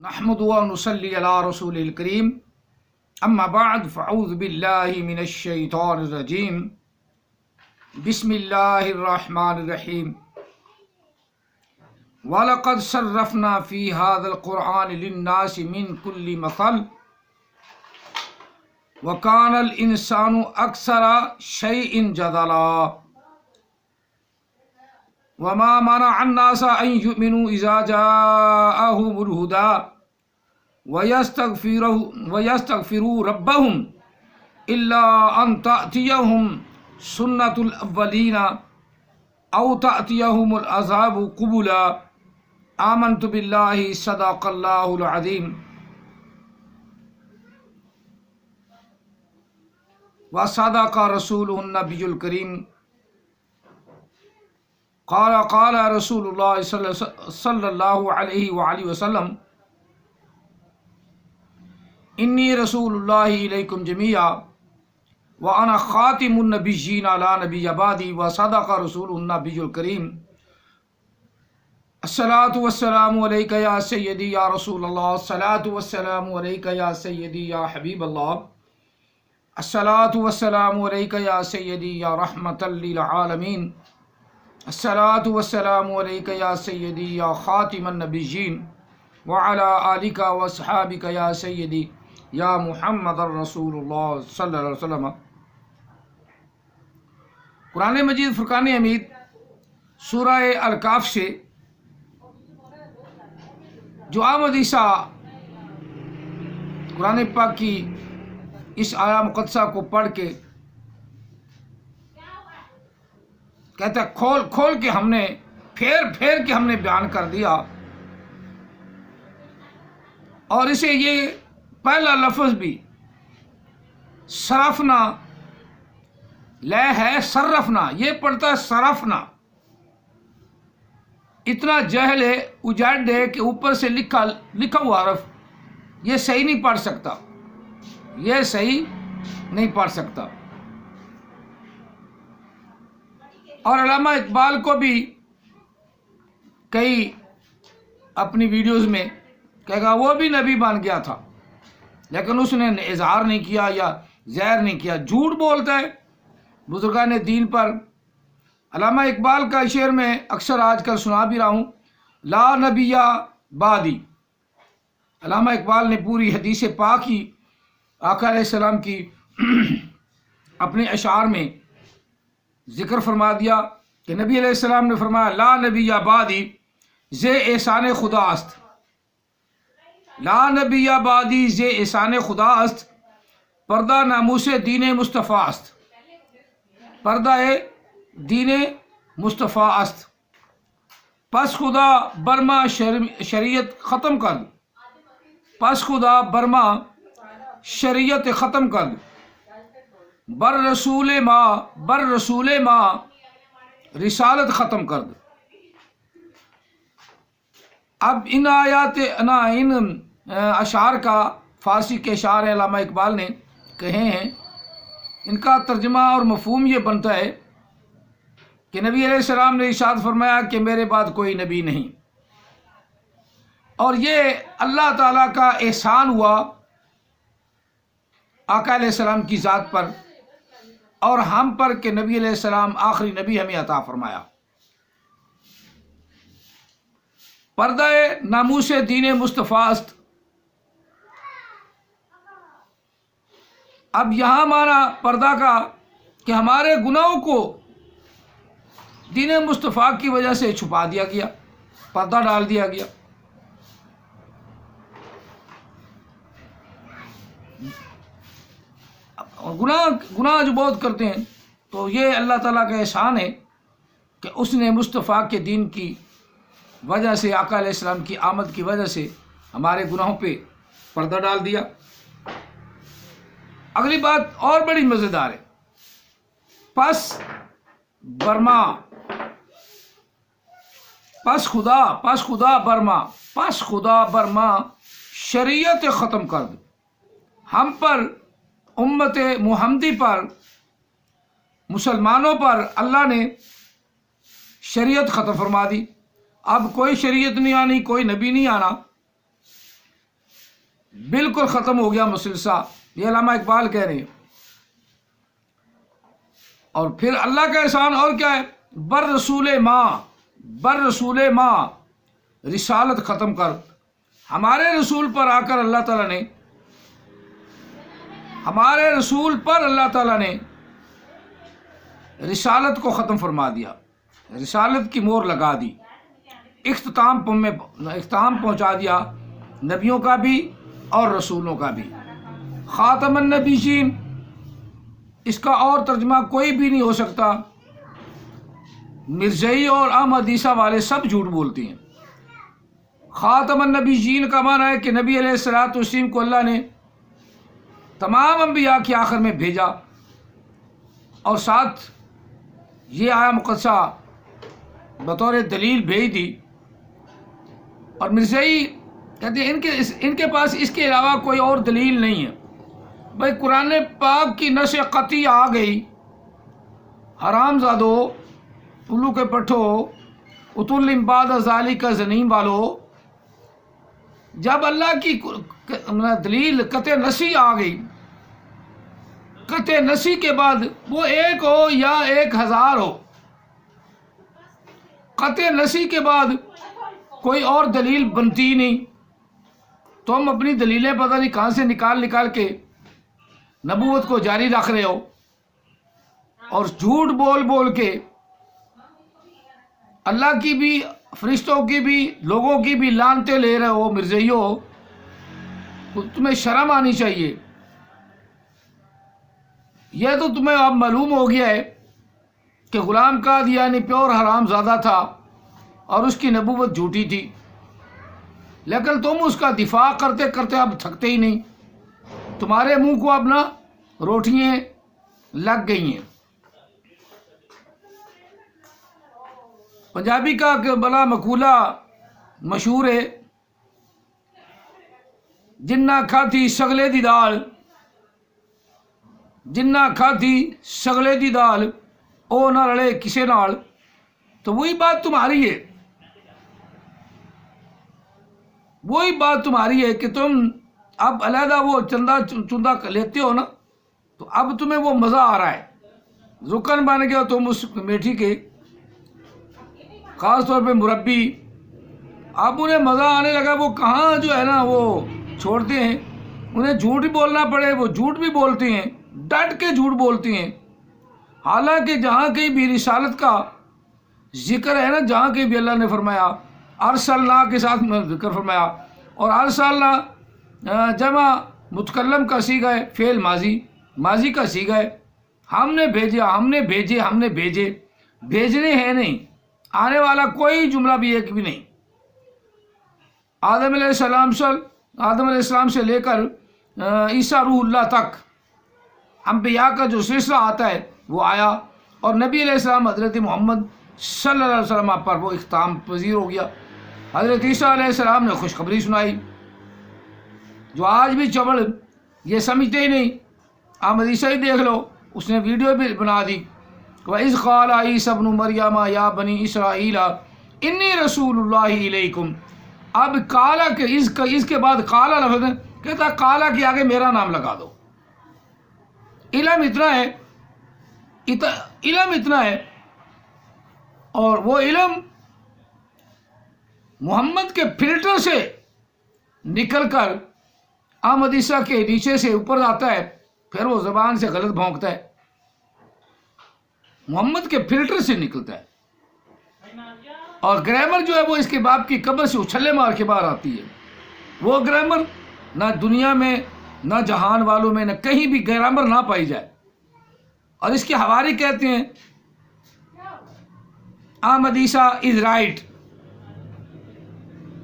نحمد و نصلی علی رسول الکریم اما بعد فاعوذ باللہ من الشیطان الرجیم بسم اللہ الرحمن الرحیم وَلَقَدْ صَرَّفْنَا فِي هَذَا الْقُرْآنِ لِلنَّاسِ مِنْ كُلِّ مَثَلٍ وَكَانَ الْإِنسَانُ أَكْثَرَ شَيْءٍ جَدَلًا وَمَا مَنَعَ النَّاسَ أَن يُؤْمِنُوا إِذَا جَاءَهُمُ الْهُدَى وَيَسْتَغْفِرُوا رَبَّهُمْ إِلَّا أَن تَأْتِيَهُمْ سُنَّةُ الْأَوَّلِينَ أَوْ تَأْتِيَهُمُ الْعَذَابُ قُبُلًا آمنت باللہ صدق اللہ العظیم وصدق رسولہ النبی الکریم قال رسول اللہ صلی اللہ علیہ وآلہ وسلم انی رسول اللہ علیکم جمیعا وانا خاتم النبیین لا نبی بعدی وصدق رسول النبی الکریم الصلاۃ والسلام علیک یا سیدی یا رسول اللہ، الصلاۃ والسلام علیک یا سیدی یا حبیب اللہ، الصلاۃ والسلام علیک یا سیدی یا رحمۃ للعالمین، الصلاۃ والسلام علیک یا سیدی یا خاتم النبیین وعلی آلک واصحابک یا سیدی یا محمد الرسول اللہ صلی اللہ علیہ وسلم۔ قرآن مجید فرقان حمید سورہ الکاف سے جو آمد عیسیٰ قرآن پاک کی اس آیہ مقدسہ کو پڑھ کے کہتا ہے کھول کھول کے ہم نے پھیر پھیر کے ہم نے بیان کر دیا، اور اسے یہ پہلا لفظ بھی صرفنا لے ہے، صرفنا یہ پڑھتا ہے صرفنا۔ اتنا جہل ہے، اجاڈ ہے کہ اوپر سے لکھا ہوا حرف یہ صحیح نہیں پڑھ سکتا، یہ صحیح نہیں پڑھ سکتا۔ اور علامہ اقبال کو بھی کئی اپنی ویڈیوز میں کہے گا وہ بھی نبی بن گیا تھا، لیکن اس نے اظہار نہیں کیا یا ظاہر نہیں کیا، جھوٹ بولتا ہے بزرگان دین پر۔ علامہ اقبال کا شعر میں اکثر آج کل سنا بھی رہا ہوں، لا نبی بعدی۔ علامہ اقبال نے پوری حدیث پاک ہی آقا علیہ السلام کی اپنے اشعار میں ذکر فرما دیا کہ نبی علیہ السلام نے فرمایا لا نبی بعدی زے احسان خدا است، لا نبی بعدی زے احسان خدا است، پردہ ناموس دین مصطفیٰ است، پردہ دین مصطفیٰ است، پس خدا برما شریعت ختم کر دو، پس خدا برما شریعت ختم کر دو، بر رسول ما رسالت ختم کر دو۔ اب ان آیات ان اشعار کا فارسی کے اشعار علامہ اقبال نے کہے ہیں، ان کا ترجمہ اور مفہوم یہ بنتا ہے کہ نبی علیہ السلام نے ارشاد فرمایا کہ میرے بعد کوئی نبی نہیں، اور یہ اللہ تعالیٰ کا احسان ہوا آقا علیہ السلام کی ذات پر اور ہم پر کہ نبی علیہ السلام آخری نبی ہمیں عطا فرمایا۔ پردہ ناموس دین مصطفیٰ است، اب یہاں مانا پردہ کا کہ ہمارے گناہوں کو دین مصطفیٰ کی وجہ سے چھپا دیا گیا، پردہ ڈال دیا گیا۔ گناہ جو بہت کرتے ہیں تو یہ اللہ تعالیٰ کا احسان ہے کہ اس نے مصطفیٰ کے دین کی وجہ سے، آقا علیہ السلام کی آمد کی وجہ سے ہمارے گناہوں پہ پردہ ڈال دیا۔ اگلی بات اور بڑی مزیدار ہے، پس برما، پس خدا برما شریعت ختم کر دو، ہم پر امت محمدی پر مسلمانوں پر اللہ نے شریعت ختم فرما دی۔ اب کوئی شریعت نہیں آنی، کوئی نبی نہیں آنا، بالکل ختم ہو گیا مسلسل، یہ علامہ اقبال کہہ رہے ہیں۔ اور پھر اللہ کا احسان اور کیا ہے، بر رسول ماں رسالت ختم کر، ہمارے رسول پر آ کر اللہ تعالیٰ نے، ہمارے رسول پر اللہ تعالیٰ نے رسالت کو ختم فرما دیا، رسالت کی مہر لگا دی، اختتام پہنچا دیا نبیوں کا بھی اور رسولوں کا بھی۔ خاتم النبیین، اس کا اور ترجمہ کوئی بھی نہیں ہو سکتا۔ مرزائی اور احمد عیسیٰ والے سب جھوٹ بولتے ہیں۔ خاتم النبیین کا معنی ہے کہ نبی علیہ الصلوۃ والسلام کو اللہ نے تمام انبیاء کے آخر میں بھیجا، اور ساتھ یہ آیا مقدسہ بطور دلیل بھیج دی۔ اور مرزائی کہتے ہیں ان کے پاس اس کے علاوہ کوئی اور دلیل نہیں ہے۔ بھائی قرآن پاک کی نص قطعی آ گئی، حرام زادو، الو کے پٹھو، اتل بعد ذالک زنیم والو، جب اللہ کی دلیل قطع نصی آ گئی، قطع نصی کے بعد وہ ایک ہو یا 1000 ہو، قطع نصی کے بعد کوئی اور دلیل بنتی نہیں، تم اپنی دلیلیں پتہ نہیں کہاں سے نکال کے نبوت کو جاری رکھ رہے ہو، اور جھوٹ بول کے اللہ کی بھی، فرشتوں کی بھی، لوگوں کی بھی لعنتیں لے رہے ہو۔ مرزائیوں، تمہیں شرم آنی چاہیے۔ یہ تو تمہیں اب معلوم ہو گیا ہے کہ غلام قادیانی پیور حرام زادہ تھا اور اس کی نبوت جھوٹی تھی، لیکن تم اس کا دفاع کرتے کرتے اب تھکتے ہی نہیں، تمہارے منہ کو اب نا روٹیاں لگ گئی ہیں۔ پنجابی کا بڑا مقولہ مشہور ہے، جنہ کھاتی سگلے دی دال، جنہ کھاتی سگلے دی دال او نہ رلے کسے نال۔ تو وہی بات تمہاری ہے، وہی بات تمہاری ہے کہ تم اب علیحدہ وہ چندہ لیتے ہو نا، تو اب تمہیں وہ مزہ آ رہا ہے، رکن بن گیا تم اس کمیٹی کے، خاص طور پہ مربی۔ اب انہیں مزہ آنے لگا، وہ کہاں جو ہے نا وہ چھوڑتے ہیں، انہیں جھوٹ بھی بولنا پڑے، وہ جھوٹ بھی بولتے ہیں، ڈٹ کے جھوٹ بولتے ہیں۔ حالانکہ جہاں کہیں بھی رسالت کا ذکر ہے نا، جہاں کہیں بھی اللہ نے فرمایا ارسلنا کے ساتھ ذکر فرمایا، اور ارسلنا جمع متکلم کا صیغہ ہے، فعل ماضی کا صیغہ ہے، ہم نے بھیجا، ہم نے بھیجے، بھیجنے ہیں نہیں، آنے والا کوئی جملہ بھی ایک بھی نہیں۔ آدم علیہ السلام سے لے کر عیسیٰ روح اللہ تک انبیاء کا جو سلسلہ آتا ہے وہ آیا، اور نبی علیہ السلام حضرت محمد صلی اللہ علیہ وسلم پر وہ اختتام پذیر ہو گیا۔ حضرت عیسیٰ علیہ السلام نے خوشخبری سنائی، جو آج بھی چبڑ یہ سمجھتے ہی نہیں۔ احمد عیسیٰ ہی دیکھ لو، اس نے ویڈیو بھی بنا دی، وَإِذْ قَالَ عِيسَى ابْنُ مَرْيَمَ يَا بَنِي إِسْرَائِيلَ إِنِّي رَسُولُ اللَّهِ إِلَيْكُمْ۔ اب کالا کے اس کے بعد کالا لفظ ہے، کہتا کالا کے آگے میرا نام لگا دو۔ علم اتنا ہے، اور وہ علم محمد کے فلٹر سے نکل کر احمد عیسیٰ کے نیچے سے اوپر آتا ہے، پھر وہ زبان سے غلط بھونکتا ہے، محمد کے فلٹر سے نکلتا ہے، اور گرامر جو ہے وہ اس کے باپ کی قبر سے اچھلے مار کے باہر آتی ہے۔ وہ گرامر نہ دنیا میں، نہ جہان والوں میں، نہ کہیں بھی گرامر نہ پائی جائے، اور اس کے حواری کہتے ہیں احمد عیسیٰ از رائٹ۔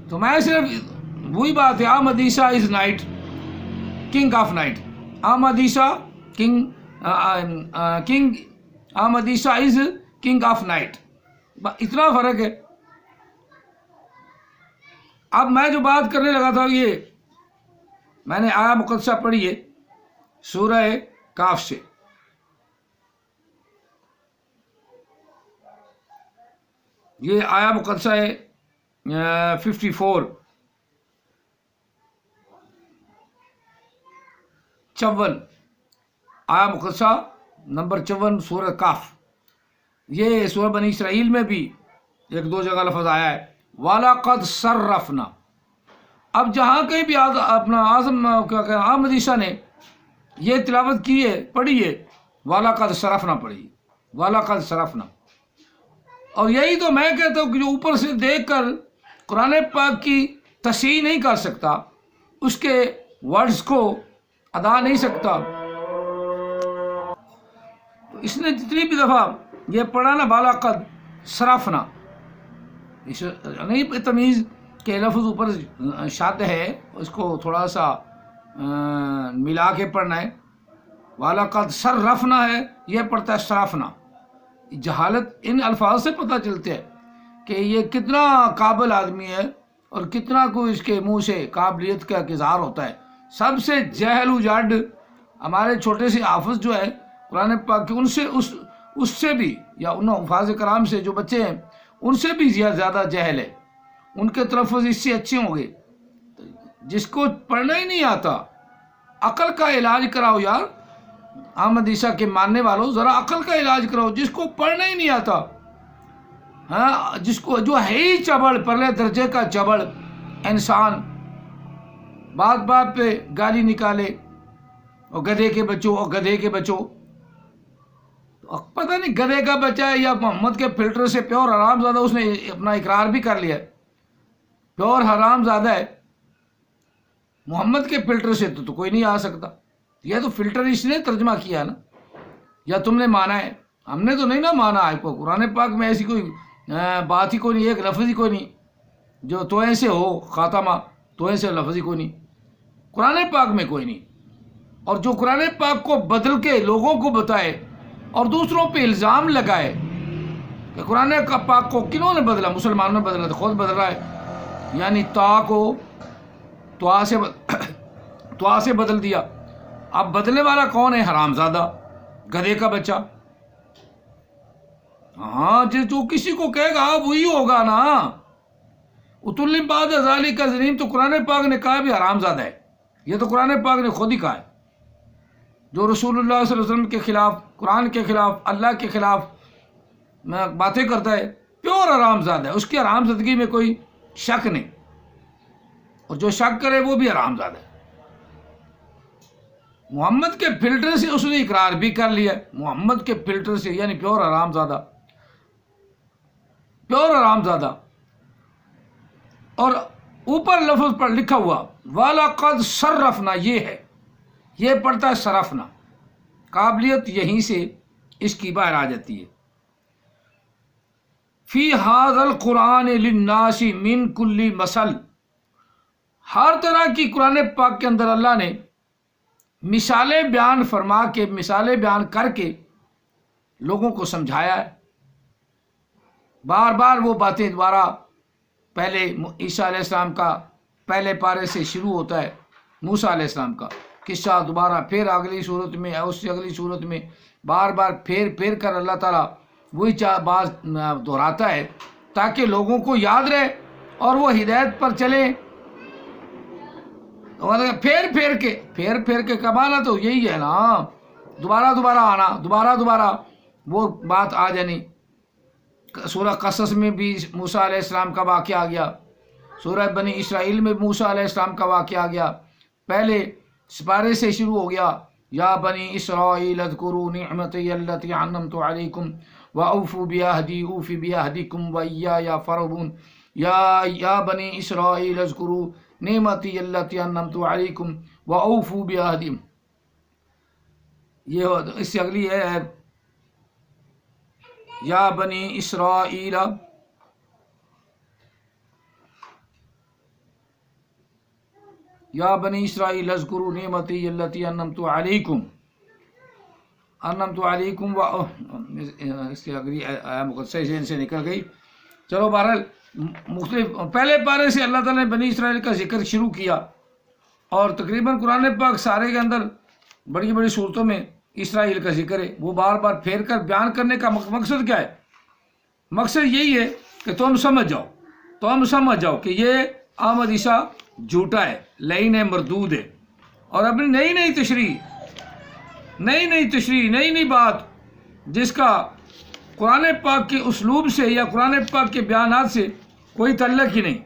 تو میں صرف وہی بات ہے، Ahmed Isa is knight, king of knight, Ahmed Isa Ahmed Isa is king of knight, اتنا فرق ہے۔ اب میں جو بات کرنے لگا تھا، یہ میں نے آیا مقدسہ پڑھی ہے سورہ کاف سے، یہ آیا مقدسہ ہے 54، 54 آیا مقدسہ نمبر 54 سورہ کاف. یہ سورہ بنی اسرائیل میں بھی ایک دو جگہ لفظ آیا ہے وَلَقَدْ صَرَّفْنَا. اب جہاں کہیں بھی اپنا احمد عیسیٰ نے یہ تلاوت کی ہے پڑھی ہے وَلَقَدْ صَرَّفْنَا پڑھی وَلَقَدْ صَرَّفْنَا. اور یہی تو میں کہتا ہوں کہ جو اوپر سے دیکھ کر قرآن پاک کی تصحیح نہیں کر سکتا، اس کے ورڈز کو ادا نہیں سکتا، تو اس نے جتنی بھی دفعہ یہ پڑھا نا وَلَقَدْ صَرَّفْنَا، اس نہیں تمیز کہ لفظ اوپر شاد ہے، اس کو تھوڑا سا ملا کے پڑھنا ہے. وَلَقَدْ صَرَّفْنَا ہے، یہ پڑھتا ہے صرفنا. جہالت ان الفاظ سے پتہ چلتے ہے کہ یہ کتنا قابل آدمی ہے اور کتنا کوئی اس کے منہ سے قابلیت کا اظہار ہوتا ہے. سب سے جہل و جڈ ہمارے چھوٹے سے حافظ جو ہے قرآن پاک کے، ان سے اس سے بھی، یا ان حفاظ کرام سے جو بچے ہیں ان سے بھی زیادہ جہل ہے. ان کے تلفظ اس سے اچھے ہوں گے. جس کو پڑھنا ہی نہیں آتا، عقل کا علاج کراؤ یار. احمد عیسیٰ کے ماننے والوں ذرا عقل کا علاج کراؤ. جس کو پڑھنا ہی نہیں آتا، ہاں، جس کو جو ہے ہی چبڑ، پرلے درجے کا چبڑ انسان، بات بات پہ گالی نکالے اور گدھے کے بچوں اور گدھے کے بچوں. پتہ نہیں گدھے کا بچہ ہے یا محمد کے فلٹر سے پیور حرام زادہ، اس نے اپنا اقرار بھی کر لیا پیور حرام زادہ ہے. محمد کے فلٹر سے تو کوئی نہیں آ سکتا. یہ تو فلٹر اس نے ترجمہ کیا نا، یا تم نے مانا ہے. ہم نے تو نہیں نا مانا. آپ کو قرآن پاک میں ایسی کوئی بات ہی کوئی نہیں، ایک لفظ ہی کوئی نہیں جو توئیں سے ہو، خاتمہ توئیں سے لفظ ہی کوئی نہیں قرآن پاک میں کوئی نہیں. اور جو قرآن پاک کو بدل کے لوگوں کو بتائے اور دوسروں پہ الزام لگائے کہ قرآن پاک کو کنہوں نے بدلا، مسلمانوں نے بدلا، تو خود بدل رہا ہے. یعنی تا کو توا سے بدل دیا. اب بدلنے والا کون ہے؟ حرامزادہ، گدھے کا بچہ. ہاں، جو کسی کو کہے گا وہی ہوگا نا. اتل بعد ذالک زنیم، تو قرآن پاک نے کہا بھی حرامزادہ ہے. یہ تو قرآن پاک نے خود ہی کہا ہے. جو رسول اللہ صلی اللہ علیہ وسلم کے خلاف، قرآن کے خلاف، اللہ کے خلاف باتیں کرتا ہے، پیور حرامزادہ ہے. اس کی حرامزادگی میں کوئی شک نہیں، اور جو شک کرے وہ بھی حرامزادہ ہے. محمد کے فلٹر سے اس نے اقرار بھی کر لیا. محمد کے فلٹر سے، یعنی پیور حرامزادہ، پیور حرامزادہ. اور اوپر لفظ پر لکھا ہوا وَلَقَدْ صَرَّفْنَا، یہ ہے، یہ پڑھتا ہے صرفنا. قابلیت یہیں سے اس کی باہر آ جاتی ہے. فی ھذا القرآن للناس من کل مثل، ہر طرح کی قرآن پاک کے اندر اللہ نے مثالیں بیان فرما کے، مثالیں بیان کر کے لوگوں کو سمجھایا ہے. بار بار وہ باتیں دوبارہ، پہلے عیسیٰ علیہ السلام کا پہلے پارے سے شروع ہوتا ہے، موسیٰ علیہ السلام کا قصہ دوبارہ، پھر اگلی صورت میں، اس سے اگلی صورت میں، بار بار پھیر کر اللہ تعالیٰ وہی بات دہراتا ہے تاکہ لوگوں کو یاد رہے اور وہ ہدایت پر چلیں. پھیر کے کمانا تو یہی ہے نا، دوبارہ آنا، دوبارہ وہ بات آ جانی. سورہ قصص میں بھی موسیٰ علیہ السلام کا واقعہ آ گیا، سورہ بنی اسرائیل میں موسیٰ علیہ السلام کا واقعہ آ گیا. پہلے سپارے سے شروع ہو گیا، یا بنی اسرائیل اذکروا نعمتی التی انعمت علیکم واوفوا بعہدی اوف بعہدکم وایای فارہبون. یا بنی اسرائیل اذکروا نعمتی التی انعمت علیکم واوفوا بعہدی. یہ اس سے اگلی ہے یا بنی اسرائیل اذکروا نعمتی التی انعمت علیکم اس کے اگلی مقدسہ ذہن سے نکل گئی. چلو بہرحال مختلف پہلے پارے سے اللہ تعالیٰ نے بنی اسرائیل کا ذکر شروع کیا، اور تقریباً قرآن پاک سارے کے اندر بڑی بڑی صورتوں میں اسرائیل کا ذکر ہے. وہ بار بار پھیر کر بیان کرنے کا مقصد کیا ہے؟ مقصد یہی ہے کہ تم سمجھ جاؤ کہ یہ احمد عیسیٰ جھوٹا ہے، لعین ہے، مردود ہے، اور اپنی نئی نئی تشریح نئی نئی بات جس کا قرآن پاک کے اسلوب سے یا قرآن پاک کے بیانات سے کوئی تعلق ہی نہیں.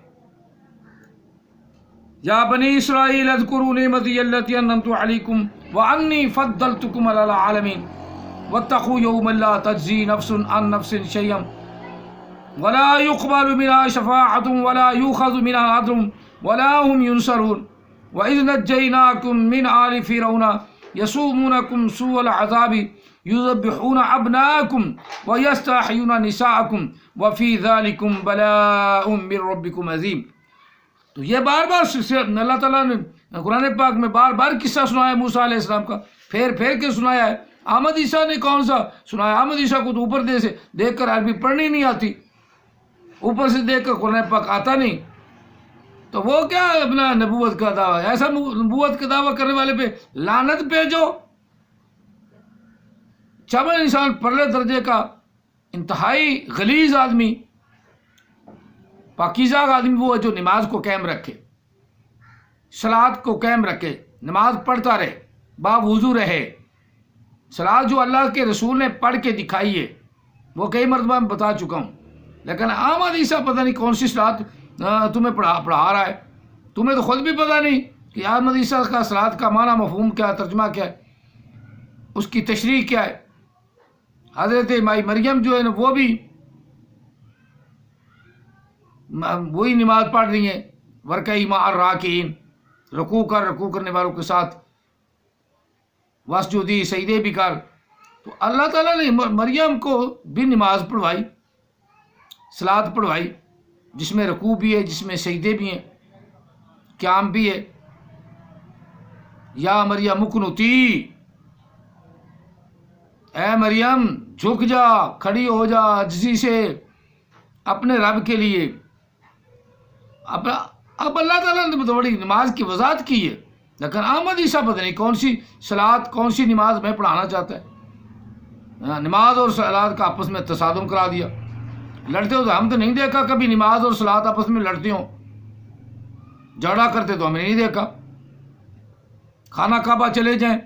یا بنی اسرائیل اذکروا نعمتی التی انعمت علیکم وانی فضلتکم علی العالمین واتقوا یوما لا تجزی نفس عن نفس شیئا ولا يقبل منها شفاعة ولا يؤخذ منها عدل ولا هم ينصرون وإذ نجيناكم من آل فرعون يسومونكم سوء العذاب يذبحون أبناءكم ويستحيون نساءكم وفي ذلكم بلاء من ربكم عظيم. تو یہ بار بار اللہ تعالیٰ نے قرآن پاک میں بار بار قصہ سنایا موسیٰ علیہ السلام کا، پھیر کے سنایا ہے. احمد عیسیٰ نے کون سا سنایا؟ احمد عیسیٰ کو تو اوپر سے دیکھ کر عربی پڑھنی نہیں آتی، اوپر سے دیکھ کر قرآن پاک آتا نہیں، تو وہ کیا اپنا نبوت کا دعویٰ؟ ایسا نبوت کا دعویٰ کرنے والے پہ لعنت بھیجو. چبل انسان پرلے درجے کا انتہائی غلیظ آدمی، پاکیزہ آدمی وہ ہے جو نماز کو قائم رکھے، صلاۃ کو قائم رکھے، نماز پڑھتا رہے، باوضو رہے. صلاۃ جو اللہ کے رسول نے پڑھ کے دکھائی ہے وہ کئی مرتبہ میں بتا چکا ہوں. لیکن احمد عیسیٰ پتہ نہیں کون سی صلاۃ تمہیں پڑھا رہا ہے. تمہیں تو خود بھی پتہ نہیں کہ احمد عیسیٰ کا صلاۃ کا معنی مفہوم کیا ہے، ترجمہ کیا ہے، اس کی تشریح کیا ہے. حضرت مائی مریم جو ہے نا وہ بھی وہی نماز پڑھ رہی ہیں، ورکعی مع الراکعین، رکوع کرنے والوں کے ساتھ، واسجدی، سجدے بھی کر. تو اللہ تعالیٰ نے مریم کو بھی نماز پڑھوائی، صلاۃ پڑھوائی، جس میں رکوع بھی ہے، جس میں سجدے بھی ہیں، قیام بھی ہے. یا مریم اقنتی، اے مریم جھک جا، کھڑی ہو جا عاجزی سے اپنے رب کے لیے. اب اللہ تعالیٰ نے بڑی نماز کی وضاحت کی ہے، لیکن احمد عیسیٰ پتہ نہیں کون سی صلاۃ، کون سی نماز میں پڑھانا چاہتا ہے. نماز اور صلاۃ کا آپس میں تصادم کرا دیا. لڑتے ہو تو ہم تو نہیں دیکھا کبھی نماز اور صلاۃ آپس میں لڑتے ہوں، جھگڑا کرتے تو ہم نے نہیں دیکھا. خانہ کعبہ چلے جائیں،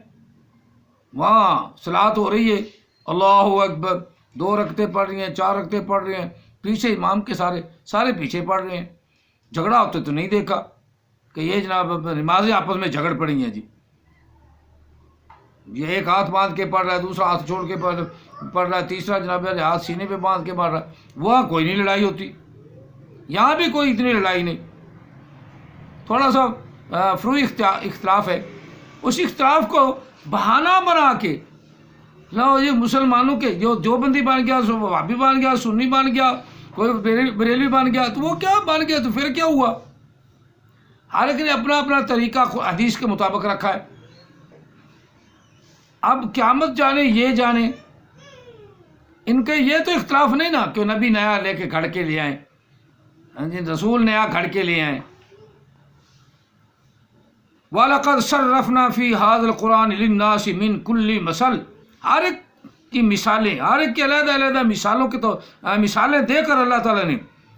وہاں صلاۃ ہو رہی ہے، اللہ اکبر، 2 رکعتیں پڑھ رہی ہیں، 4 رکعتیں پڑھ رہے ہیں، پیچھے امام کے سارے پیچھے پڑھ رہے ہیں. جھگڑا ہوتے تو نہیں دیکھا کہ یہ جناب نمازیں آپس میں جھگڑ پڑی ہیں. جی یہ ایک ہاتھ باندھ کے پڑھ رہا ہے، دوسرا ہاتھ چھوڑ کے پڑھ رہا ہے، تیسرا جناب ہاتھ سینے پہ باندھ کے پڑھ رہا ہے. وہاں کوئی نہیں لڑائی ہوتی، یہاں بھی کوئی اتنی لڑائی نہیں. تھوڑا سا فروئی اختلاف ہے، اس اختلاف کو بہانہ بنا کے لو یہ مسلمانوں کے جو بندی بن گیا، وہابی بن گیا، سنی بن گیا، کوئی بریلوی بن گیا، تو وہ کیا بن گیا؟ تو پھر کیا ہوا؟ ہر ایک نے اپنا طریقہ حدیث کے مطابق رکھا ہے. اب قیامت جانے یہ جانے، ان کے یہ تو اختلاف نہیں نا کہ نبی نیا لے کے گھڑ کے لے آئیں، رسول نیا گھڑ کے لے آئیں. وَلَقَدْ صَرَّفْنَا فِي هَذَا الْقُرْآنِ لِلنَّاسِ مِنْ كُلِّ مَثَلٍ. ہر ایک کی مثالیں، ہر ایک کی علیحدہ مثالوں کے تو مثالیں دے کر اللہ تعالیٰ نے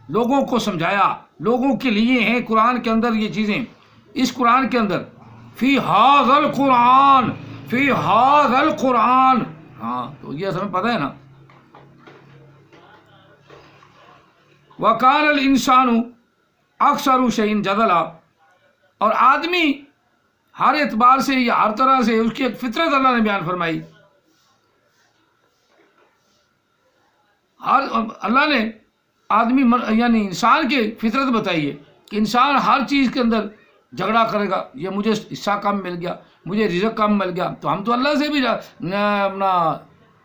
لوگوں کو سمجھایا، لوگوں کے لیے ہیں قرآن کے اندر یہ چیزیں. اس قرآن کے اندر فی هَذَا الْقُرْآنِ، فی هَذَا الْقُرْآنِ، ہاں تو یہ ہمیں پتہ ہے نا. وَكَانَ الْإِنسَانُ أَكْثَرَ شَيْءٍ جَدَلًا. اور آدمی ہر اعتبار سے یا ہر طرح سے اس کی ایک فطرت اللہ نے بیان فرمائی. اللہ نے آدمی یعنی انسان کی فطرت بتائی ہے کہ انسان ہر چیز کے اندر جھگڑا کرے گا. یہ مجھے حصہ کم مل گیا، مجھے رزق کم مل گیا، تو ہم تو اللہ سے بھی اپنا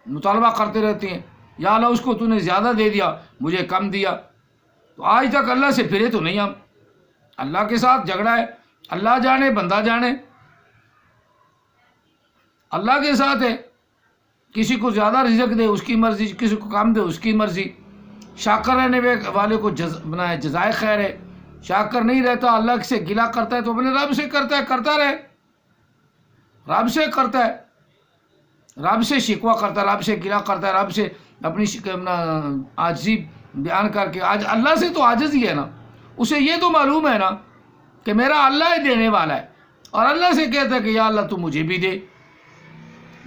مطالبہ کرتے رہتے ہیں، یا اللہ اس کو تو نے زیادہ دے دیا، مجھے کم دیا. تو آج تک اللہ سے پھرے تو نہیں ہم. اللہ کے ساتھ جھگڑا ہے، اللہ جانے بندہ جانے. اللہ کے ساتھ ہے، کسی کو زیادہ رزق دے اس کی مرضی، کسی کو کم دے اس کی مرضی. شاکر رہنے والے کو جزائے خیر ہے. شاکر نہیں رہتا، اللہ سے گلہ کرتا ہے تو اپنے رب سے کرتا ہے، کرتا رہے، رب سے کرتا ہے، رب سے شکوہ کرتا ہے، رب سے گلہ کرتا ہے، رب سے اپنی عاجزی بیان کر کے. آج اللہ سے تو عاجز ہی ہے نا، اسے یہ تو معلوم ہے نا کہ میرا اللہ ہی دینے والا ہے، اور اللہ سے کہتا ہے کہ یا اللہ تو مجھے بھی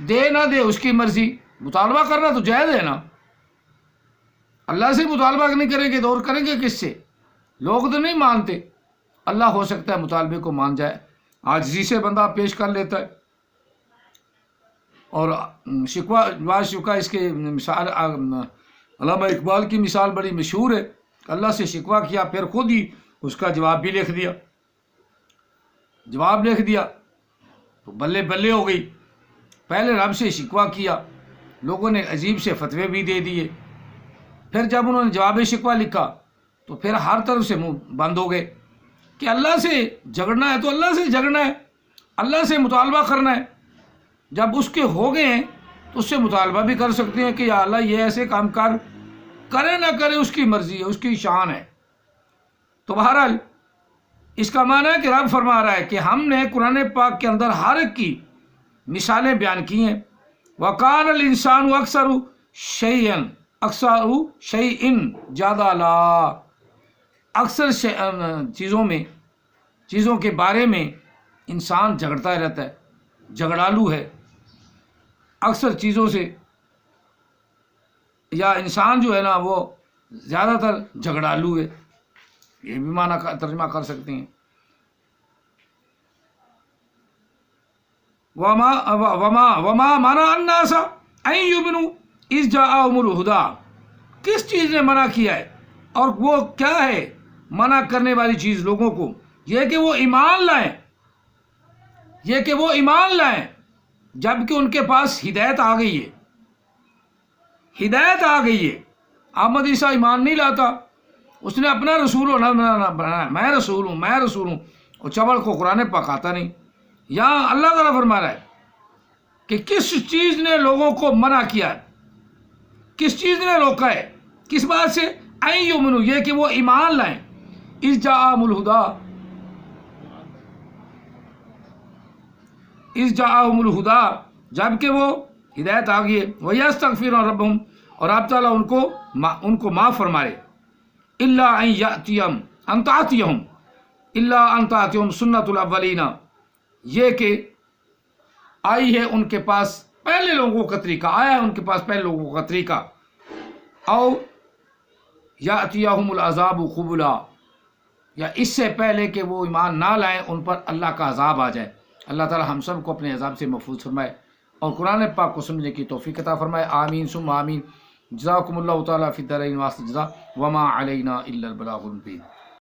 دے نہ دے اس کی مرضی. مطالبہ کرنا تو جائز ہے نا. اللہ سے مطالبہ نہیں کریں گے تو اور کریں گے کس سے؟ لوگ تو نہیں مانتے. اللہ ہو سکتا ہے مطالبے کو مان جائے. عاجزی سے بندہ پیش کر لیتا ہے. اور شکوہ اس کے مثال علامہ اقبال کی مثال بڑی مشہور ہے. اللہ سے شکوہ کیا پھر خود ہی اس کا جواب بھی لکھ دیا. جواب لکھ دیا تو بلے بلے ہو گئی. پہلے رب سے شکوہ کیا، لوگوں نے عجیب سے فتوے بھی دے دیے. پھر جب انہوں نے جواب شکوہ لکھا تو پھر ہر طرف سے منہ بند ہو گئے کہ اللہ سے جھگڑنا ہے تو اللہ سے جھگڑنا ہے، اللہ سے مطالبہ کرنا ہے. جب اس کے ہو گئے ہیں تو اس سے مطالبہ بھی کر سکتے ہیں کہ یا اللہ یہ ایسے کام کر، کرے نہ کرے اس کی مرضی ہے، اس کی شان ہے. تو بہرحال اس کا معنی ہے کہ رب فرما رہا ہے کہ ہم نے قرآن پاک کے اندر ہر ایک کی مثالیں بیان کی ہیں. وَقَانَ الْإِنسَانُ أَكْثَرُ شَيْءٍ جَدَلًا. اکثر چیزوں کے بارے میں انسان جھگڑتا رہتا ہے، جھگڑالو ہے. اکثر چیزوں سے یا انسان جو ہے نا وہ زیادہ تر جھگڑالو ہے. یہ بھی معنی ترجمہ کر سکتے ہیں. وما منع الناس ان يؤمنوا اذ جاءهم الهدى. کس چیز نے منع کیا ہے؟ اور وہ کیا ہے منع کرنے والی چیز لوگوں کو؟ یہ کہ وہ ایمان لائیں، یہ کہ وہ ایمان لائیں جبکہ ان کے پاس ہدایت آ گئی ہے. ہدایت آ گئی ہے. احمد عیسیٰ ایمان نہیں لاتا، اس نے اپنا رسول ہونا بنانا، میں رسول ہوں میں رسول ہوں، اور چبڑ کو قرآن پاک آتا نہیں. یہاں اللہ تعالیٰ فرما رہا ہے کہ کس چیز نے لوگوں کو منع کیا ہے، کس چیز نے روکا ہے، کس بات سے؟ ان یؤمنوا، یہ کہ وہ ایمان لائیں. اذ جاءہم الہدی، جب کہ وہ ہدایت آ گئی ہے. وَيَسْتَغْفِرُونَ رَبَّهُمْ، اور آپ تعالیٰ ان کو معاف فرمائے. إِلَّا أَن تَأْتِيَهُمْ سُنَّةُ الْأَوَّلِينَ، یہ کہ آئی ہے ان کے پاس پہلے لوگوں کا طریقہ، آیا ہے ان کے پاس پہلے لوگوں کا طریقہ. او یاتیہم العذاب قبلا، یا اس سے پہلے کہ وہ ایمان نہ لائیں ان پر اللہ کا عذاب آ جائے. اللہ تعالی ہم سب کو اپنے عذاب سے محفوظ فرمائے اور قرآن پاک کو سمجھنے کی توفیق عطا فرمائے. آمین ثم آمین. جزاکم اللہ تعالی فی الدارین واسطہ جزا. وما علینا الا البلاغ المبین.